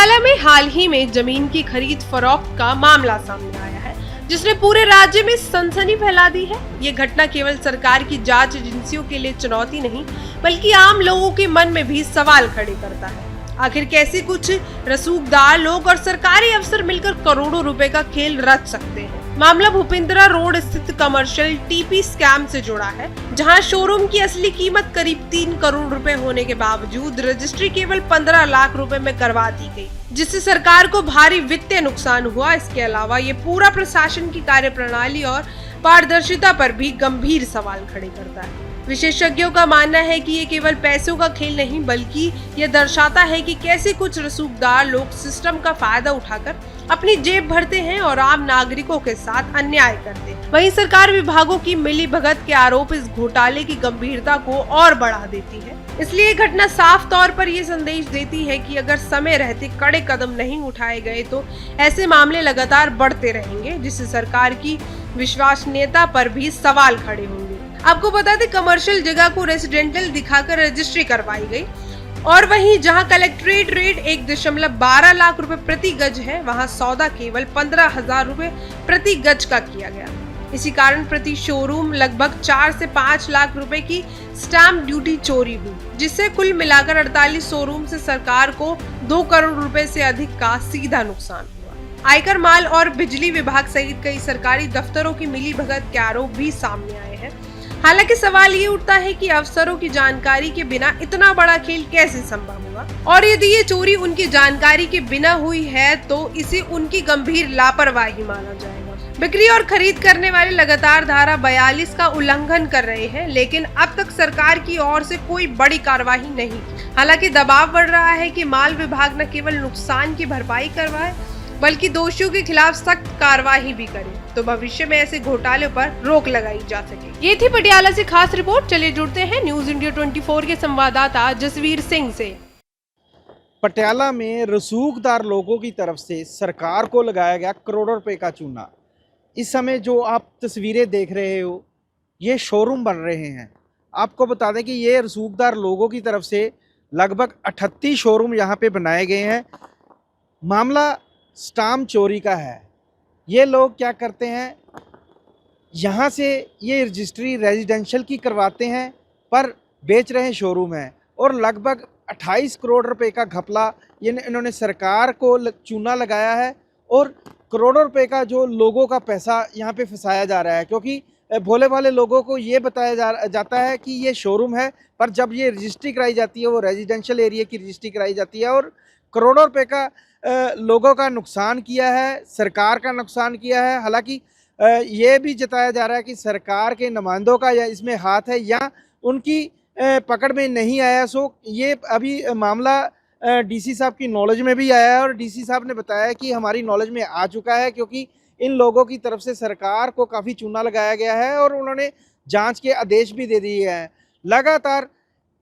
पटियाला में हाल ही में जमीन की खरीद फरोख्त का मामला सामने आया है, जिसने पूरे राज्य में सनसनी फैला दी है। ये घटना केवल सरकार की जांच एजेंसियों के लिए चुनौती नहीं, बल्कि आम लोगों के मन में भी सवाल खड़े करता है। आखिर कैसे कुछ रसूखदार लोग और सरकारी अफसर मिलकर करोड़ों रुपए का खेल रच सकते हैं। मामला भूपिंद्रा रोड स्थित कमर्शियल टीपी स्कैम से जुड़ा है, जहां शोरूम की असली कीमत करीब 3 करोड़ रुपए होने के बावजूद रजिस्ट्री केवल 15 लाख रुपए में करवा दी गई, जिससे सरकार को भारी वित्तीय नुकसान हुआ। इसके अलावा ये पूरा प्रशासन की कार्यप्रणाली और पारदर्शिता पर भी गंभीर सवाल खड़े करता है। विशेषज्ञों का मानना है कि ये केवल पैसों का खेल नहीं, बल्कि ये दर्शाता है कि कैसे कुछ रसूखदार लोग सिस्टम का फायदा उठाकर अपनी जेब भरते हैं और आम नागरिकों के साथ अन्याय करते हैं। वहीं सरकार विभागों की मिलीभगत के आरोप इस घोटाले की गंभीरता को और बढ़ा देती है। इसलिए ये घटना साफ तौर पर ये संदेश देती है कि अगर समय रहते कड़े कदम नहीं उठाए गए तो ऐसे मामले लगातार बढ़ते रहेंगे, जिससे सरकार की विश्वसनीयता पर भी सवाल खड़े होंगे। आपको बता दें, कमर्शियल जगह को रेसिडेंशियल दिखाकर रजिस्ट्री करवाई गई और वहीं जहां कलेक्ट्रेट रेट 1.12 लाख रुपए प्रति गज है, वहां सौदा केवल 15,000 रुपए प्रति गज का किया गया। इसी कारण प्रति शोरूम लगभग 4 से 5 लाख रुपए की स्टैंप ड्यूटी चोरी हुई, जिससे कुल मिलाकर 48 शोरूम से सरकार को 2 करोड़ रुपए से अधिक का सीधा नुकसान हुआ। आयकर, माल और बिजली विभाग सहित कई सरकारी दफ्तरों की मिलीभगत के आरोप भी सामने आए हैं। हालांकि सवाल ये उठता है कि अफसरों की जानकारी के बिना इतना बड़ा खेल कैसे संभव हुआ, और यदि ये चोरी उनकी जानकारी के बिना हुई है तो इसे उनकी गंभीर लापरवाही माना जाएगा। बिक्री और खरीद करने वाले लगातार धारा 42 का उल्लंघन कर रहे हैं, लेकिन अब तक सरकार की ओर से कोई बड़ी कार्रवाई नहीं। हालांकि दबाव बढ़ रहा है कि माल विभाग न केवल नुकसान की भरपाई करवाए, बल्कि दोषियों के खिलाफ सख्त कार्रवाई भी करे, तो भविष्य में ऐसे घोटालों पर रोक लगाई जा सके। ये थी पटियाला से खास रिपोर्ट। चलिए जुड़ते हैं न्यूज इंडिया 24 के संवाददाता जसवीर सिंह से। पटियाला में रसूखदार लोगों की तरफ से सरकार को लगाया गया करोड़ों रुपए का चूना। इस समय जो आप तस्वीरें देख रहे हो, ये शोरूम बन रहे हैं। आपको बता दें कि ये रसूखदार लोगों की तरफ से लगभग 38 शोरूम यहाँ पे बनाए गए हैं। मामला स्टाम्प चोरी का है। ये लोग क्या करते हैं, यहाँ से ये रजिस्ट्री रेजिडेंशियल की करवाते हैं पर बेच रहे शोरूम हैं, और लगभग 28 करोड़ रुपए का घपला इन्होंने सरकार को चूना लगाया है, और करोड़ों रुपए का जो लोगों का पैसा यहाँ पे फंसाया जा रहा है। क्योंकि भोले भाले लोगों को ये बताया जाता है कि ये शोरूम है, पर जब ये रजिस्ट्री कराई जाती है, वो रेजिडेंशियल एरिया की रजिस्ट्री कराई जाती है, और करोड़ों रुपए का लोगों का नुकसान किया है, सरकार का नुकसान किया है। हालांकि ये भी जताया जा रहा है कि सरकार के नुमाइंदों का या इसमें हाथ है या उनकी पकड़ में नहीं आया। सो ये अभी मामला डीसी साहब की नॉलेज में भी आया है, और डीसी साहब ने बताया कि हमारी नॉलेज में आ चुका है, क्योंकि इन लोगों की तरफ से सरकार को काफ़ी चूना लगाया गया है और उन्होंने जांच के आदेश भी दे दिए हैं। लगातार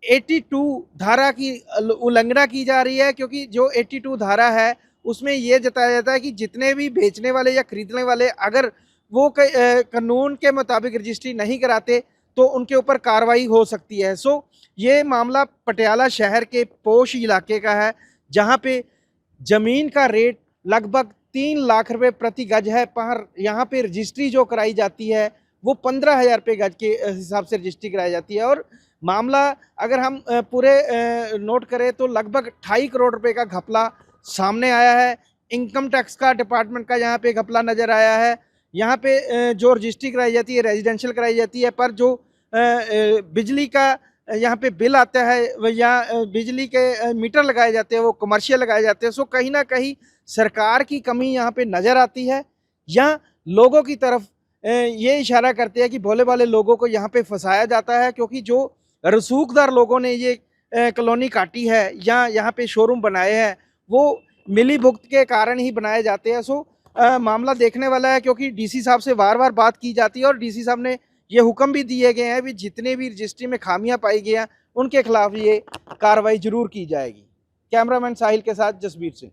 82 धारा की उल्लंघना की जा रही है, क्योंकि जो 82 धारा है उसमें यह जताया जाता है कि जितने भी बेचने वाले या खरीदने वाले अगर वो कानून के मुताबिक रजिस्ट्री नहीं कराते तो उनके ऊपर कार्रवाई हो सकती है। सो ये मामला पटियाला शहर के पोश इलाके का है, जहां पे ज़मीन का रेट लगभग 3 लाख रुपए प्रति गज है, पर यहाँ पे रजिस्ट्री जो कराई जाती है वो 15,000 रुपये गज के हिसाब से रजिस्ट्री कराई जाती है। और मामला अगर हम पूरे नोट करें तो लगभग 2.5 करोड़ रुपए का घपला सामने आया है। इनकम टैक्स का डिपार्टमेंट का यहाँ पे घपला नज़र आया है। यहाँ पे जो रजिस्ट्री कराई जाती है रेजिडेंशियल कराई जाती है, पर जो बिजली का यहाँ पे बिल आता है या बिजली के मीटर लगाए जाते हैं वो कमर्शियल लगाए जाते हैं। सो कहीं ना कहीं सरकार की कमी यहाँ पे नज़र आती है, या लोगों की तरफ ये इशारा करते हैं कि भोले भाले लोगों को यहाँ पे फंसाया जाता है, क्योंकि जो रसूखदार लोगों ने ये कॉलोनी काटी है या यहाँ पे शोरूम बनाए हैं वो मिली भुगत के कारण ही बनाए जाते हैं। सो मामला देखने वाला है, क्योंकि डीसी साहब से बार बार बात की जाती है और डीसी साहब ने ये हुक्म भी दिए गए हैं कि जितने भी रजिस्ट्री में खामियां पाई गई हैं उनके खिलाफ ये कार्रवाई जरूर की जाएगी। कैमरामैन साहिल के साथ जसबीर सिंह।